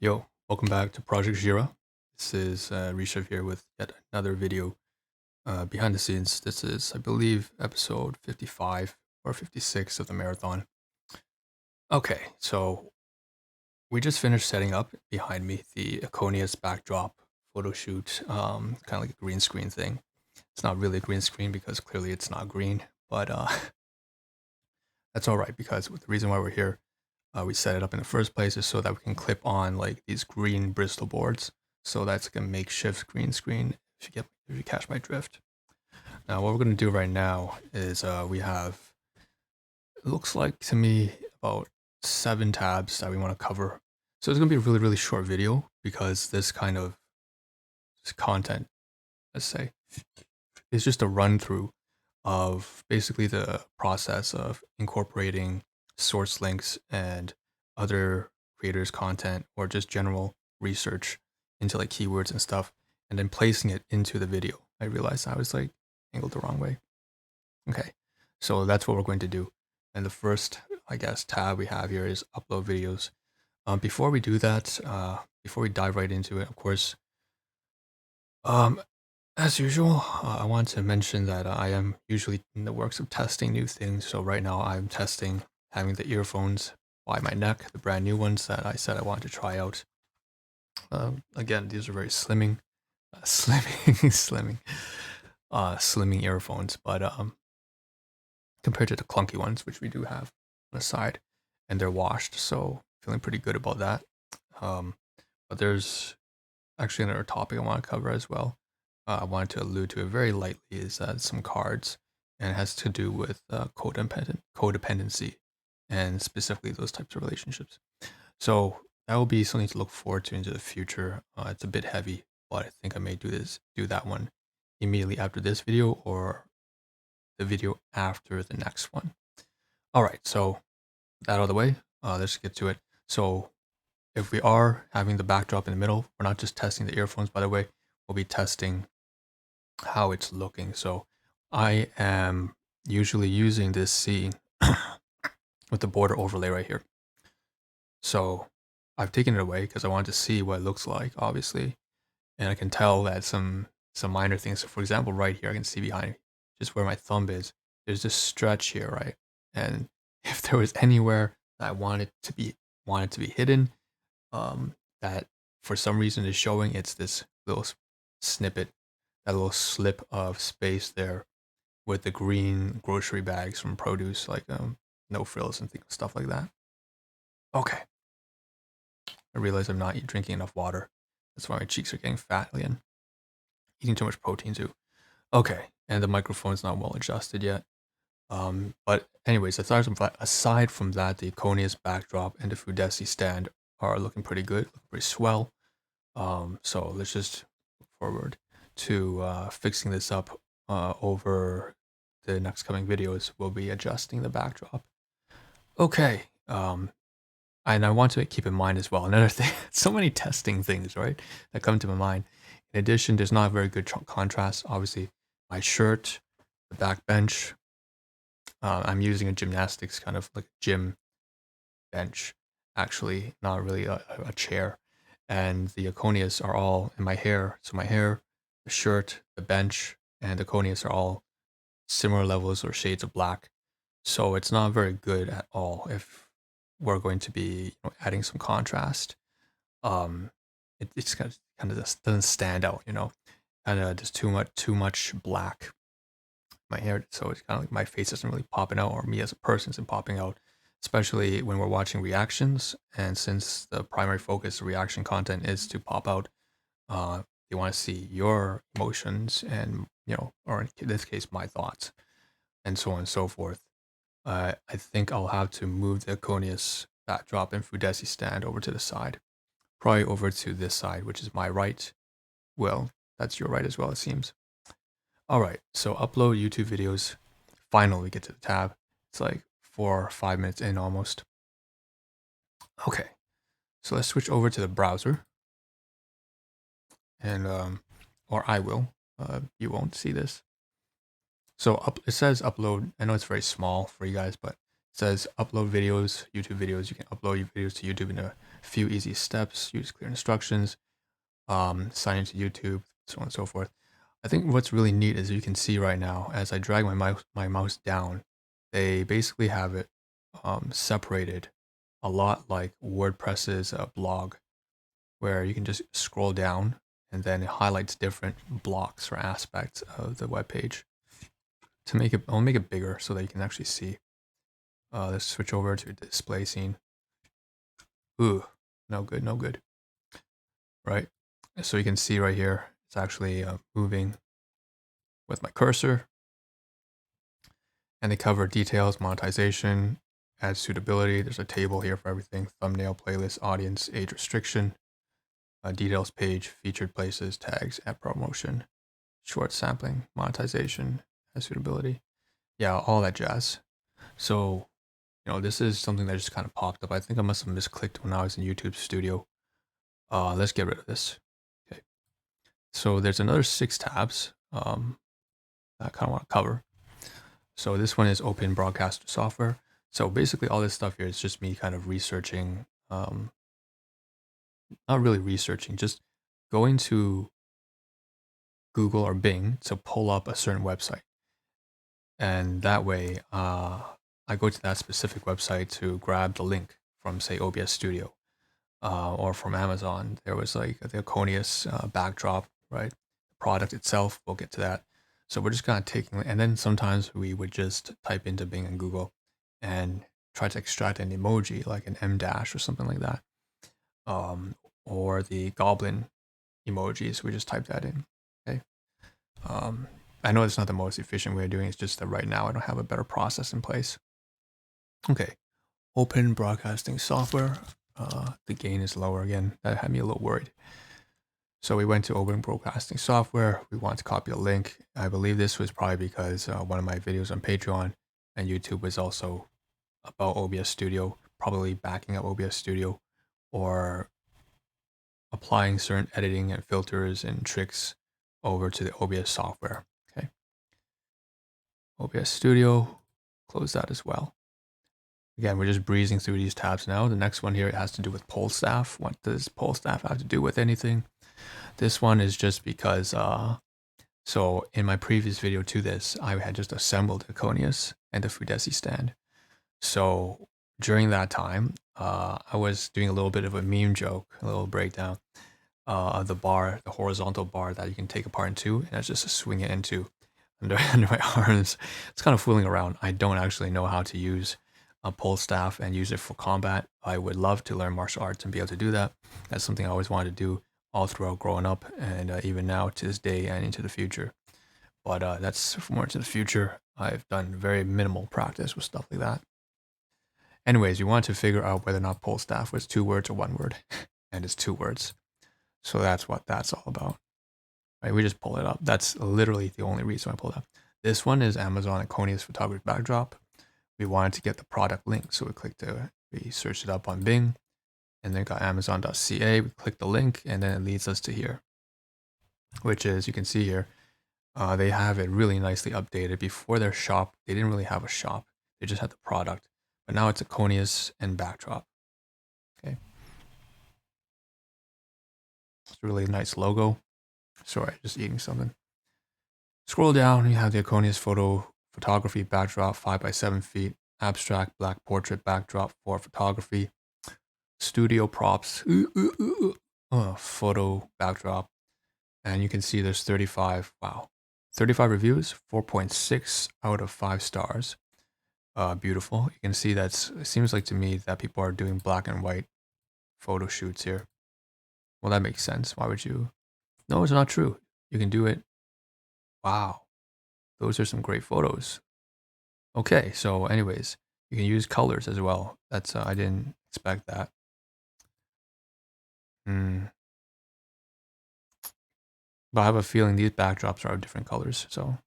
Yo, welcome back to Projekt ZRA. This is Rishav here with yet another video behind the scenes. This is, I believe, episode 55 or 56 of the marathon. Okay, so we just finished setting up behind me the Ecommerce backdrop photo shoot, kind of like a green screen thing. It's not really a green screen because clearly it's not green, but that's all right because the reason why we're here, we set it up in the first place is so that we can clip on like these green Bristol boards. So that's like a makeshift green screen. If you catch my drift. Now what we're gonna do right now is we have, it looks like to me, about 7 tabs that we want to cover. So it's gonna be a really short video because this content, let's say, is just a run through of basically the process of incorporating source links and other creators' content or just general research into like keywords and stuff, and then placing it into the video. I realized I was like angled the wrong way. Okay, so that's what we're going to do. And the first, I guess, tab we have here is upload videos. Before we do that, before we dive right into it, of course, as usual, I want to mention that I am usually in the works of testing new things. So right now I'm testing having the earphones by my neck, the brand new ones that I said I wanted to try out. Again, these are very slimming earphones, but compared to the clunky ones, which we do have on the side, and they're washed, so feeling pretty good about that. But there's actually another topic I want to cover as well. I wanted to allude to it very lightly, is some cards, and it has to do with codependency, and specifically those types of relationships. So that will be something to look forward to into the future. It's a bit heavy, but I think I may do that one immediately after this video or the video after the next one. All right, so that out of the way, let's get to it. So if we are having the backdrop in the middle, we're not just testing the earphones, by the way, we'll be testing how it's looking. So I am usually using this scene with the border overlay right here. So I've taken it away because I wanted to see what it looks like, obviously. And I can tell that some minor things. So for example, right here, I can see behind just where my thumb is, there's this stretch here, right? And if there was anywhere that I wanted to be hidden, that for some reason is showing, it's this little snippet, that little slip of space there with the green grocery bags from produce, like no frills and stuff like that. Okay. I realize I'm not drinking enough water. That's why my cheeks are getting fat again. Eating too much protein too. Okay, and the microphone's not well adjusted yet. But anyways, aside from that, the Ecommerce backdrop and the Fudesi stand are looking pretty good, looking pretty swell. So let's just look forward to fixing this up over the next coming videos. We'll be adjusting the backdrop. Okay, and I want to keep in mind as well, another thing, so many testing things, right, that come to my mind. In addition, there's not very good contrast. Obviously, my shirt, the back bench, I'm using a gymnastics kind of like gym bench, actually, not really a chair. And the Ecommerce are all in my hair. So my hair, the shirt, the bench, and the Ecommerce are all similar levels or shades of black. So it's not very good at all if we're going to be adding some contrast. It's kind of just doesn't stand out, kind of just too much black. My hair, so it's kind of like my face isn't really popping out, or me as a person isn't popping out, especially when we're watching reactions. And since the primary focus of reaction content is to pop out, they want to see your emotions and, or in this case, my thoughts, and so on and so forth. I think I'll have to move the Ecommerce backdrop and Fudesi stand over to the side, probably over to this side, which is my right. Well, that's your right as well, it seems. All right, so upload YouTube videos. Finally get to the tab. It's like 4 or 5 minutes in almost. Okay, so let's switch over to the browser. And, or I will, you won't see this. So it says upload. I know it's very small for you guys, but it says upload videos, YouTube videos. You can upload your videos to YouTube in a few easy steps, use clear instructions, sign into YouTube, so on and so forth. I think what's really neat is you can see right now, as I drag my mouse down, they basically have it separated a lot like WordPress's blog, where you can just scroll down and then it highlights different blocks or aspects of the web page. To make it, I'll make it bigger so that you can actually see. Let's switch over to display scene. Ooh, no good, no good. Right? So you can see right here, it's actually moving with my cursor. And they cover details, monetization, ad suitability. There's a table here for everything: thumbnail, playlist, audience, age restriction, details page, featured places, tags, ad promotion, short sampling, monetization, ad suitability. Yeah, all that jazz. So, this is something that just kind of popped up. I think I must have misclicked when I was in YouTube Studio. Let's get rid of this. Okay. So there's another 6 tabs that I kind of want to cover. So this one is open broadcaster software. So basically all this stuff here is just me kind of researching, not really researching, just going to Google or Bing to pull up a certain website. And that way, I go to that specific website to grab the link from, say, OBS Studio, or from Amazon. There was like the Ecommerce backdrop, right? The product itself, we'll get to that. So we're just kind of taking, and then sometimes we would just type into Bing and Google and try to extract an emoji like an M dash or something like that, or the goblin emojis. We just type that in. Okay. I know it's not the most efficient way of doing it. It's just that right now I don't have a better process in place. Okay. Open broadcasting software. The gain is lower again. That had me a little worried. So we went to open broadcasting software. We want to copy a link. I believe this was probably because one of my videos on Patreon and YouTube was also about OBS Studio, probably backing up OBS Studio or applying certain editing and filters and tricks over to the OBS software. Okay. OBS Studio, close that as well. Again, we're just breezing through these tabs now. The next one here, it has to do with poll staff. What does poll staff have to do with anything? This one is just because, so in my previous video to this, I had just assembled Ecommerce and the Fudesi stand. So during that time, I was doing a little bit of a meme joke, a little breakdown of the bar, the horizontal bar that you can take apart in two, and I just swing it into under my arms. It's kind of fooling around. I don't actually know how to use a pole staff and use it for combat. I would love to learn martial arts and be able to do that. That's something I always wanted to do all throughout growing up, and even now to this day and into the future. But that's more into the future. I've done very minimal practice with stuff like that. Anyways, you want to figure out whether or not pole staff was 2 words or 1 word, and it's 2 words. So that's what that's all about. Right? We just pull it up. That's literally the only reason I pulled it up. This one is Amazon Ecommerce photography backdrop. We wanted to get the product link, so we searched it up on Bing, and then got Amazon.ca. We click the link, and then it leads us to here, which is, you can see here, they have it really nicely updated. Before their shop, they didn't really have a shop. They just had the product, but now it's Ecommerce and backdrop. Okay, it's a really nice logo. Sorry, just eating something. Scroll down, you have the Ecommerce photography backdrop, 5 by 7 feet, abstract black portrait backdrop for photography, studio props, photo backdrop, and you can see there's 35. Wow, 35 reviews, 4.6 out of 5 stars. Beautiful. You can see it seems like to me that people are doing black and white photo shoots here. Well, that makes sense. Why would you? No, it's not true. You can do it. Wow. Those are some great photos. Okay, so anyways, you can use colors as well. That's I didn't expect that. But I have a feeling these backdrops are of different colors. So,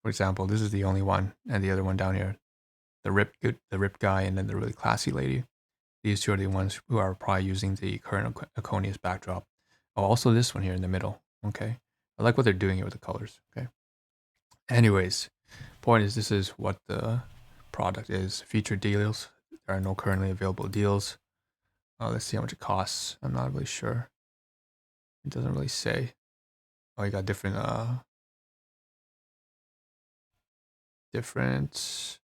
for example, this is the only one, and the other one down here, the ripped guy, and then the really classy lady. These two are the ones who are probably using the current Ecommerce backdrop. Oh, also this one here in the middle. Okay, I like what they're doing here with the colors. Okay. Anyways, point is, this is what the product is. Featured deals. There are no currently available deals. Let's see how much it costs. I'm not really sure. It doesn't really say. Oh, you got different different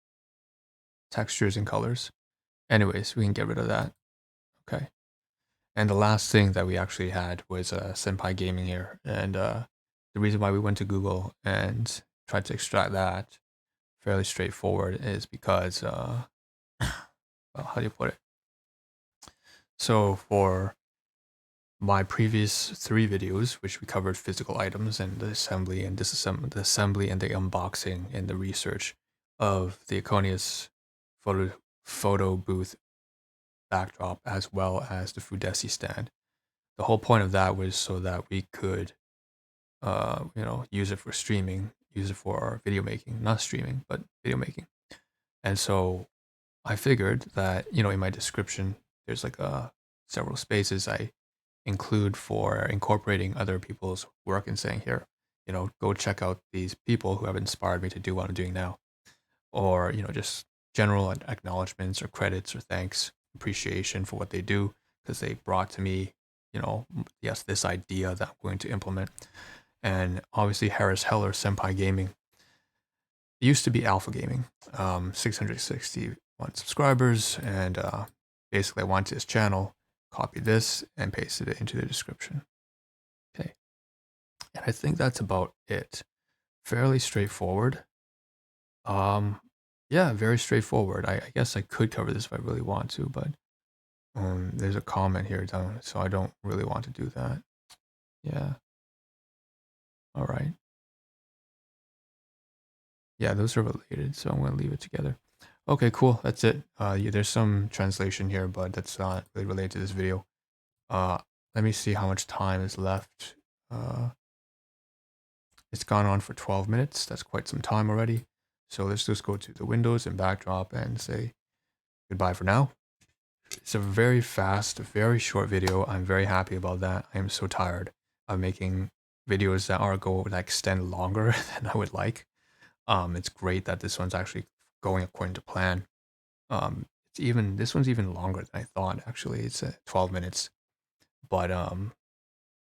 textures and colors. Anyways, we can get rid of that. Okay. And the last thing that we actually had was Senpai Gaming here. And the reason why we went to Google and tried to extract that fairly straightforward is because, well, how do you put it? So for my previous 3 videos, which we covered physical items and the assembly and disassembly, the assembly and the unboxing and the research of the Ecommerce photo booth backdrop, as well as the Foodesi stand. The whole point of that was so that we could, use it for streaming, use it for video making, not streaming, but video making. And so I figured that, in my description, there's like several spaces I include for incorporating other people's work and saying, here, go check out these people who have inspired me to do what I'm doing now. Or, just general acknowledgements or credits or thanks, appreciation for what they do, because they brought to me, yes, this idea that I'm going to implement. And obviously Harris Heller, Senpai Gaming. It used to be Alpha Gaming, 661 subscribers, and basically I went to his channel, copied this, and pasted it into the description. Okay. And I think that's about it. Fairly straightforward. Yeah, very straightforward. I guess I could cover this if I really want to, but there's a comment here down, so I don't really want to do that. Yeah. All right. Yeah, those are related, so I'm going to leave it together. Okay, cool. That's it. Yeah, there's some translation here, but that's not really related to this video. Let me see how much time is left. It's gone on for 12 minutes. That's quite some time already. So let's just go to the windows and backdrop and say goodbye for now. It's a very fast, very short video. I'm very happy about that. I am so tired of making videos that extend longer than I would like. It's great that this one's actually going according to plan. This one's even longer than I thought. Actually, it's 12 minutes, but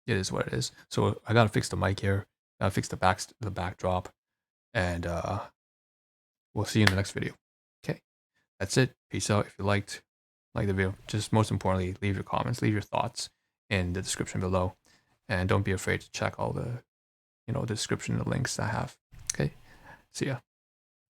it is what it is. So I gotta fix the mic here. Gotta fix the backdrop, and we'll see you in the next video. Okay, that's it. Peace out. If you liked the video, just most importantly, leave your comments, leave your thoughts in the description below, and don't be afraid to check all the description, the links I have. Okay, see ya.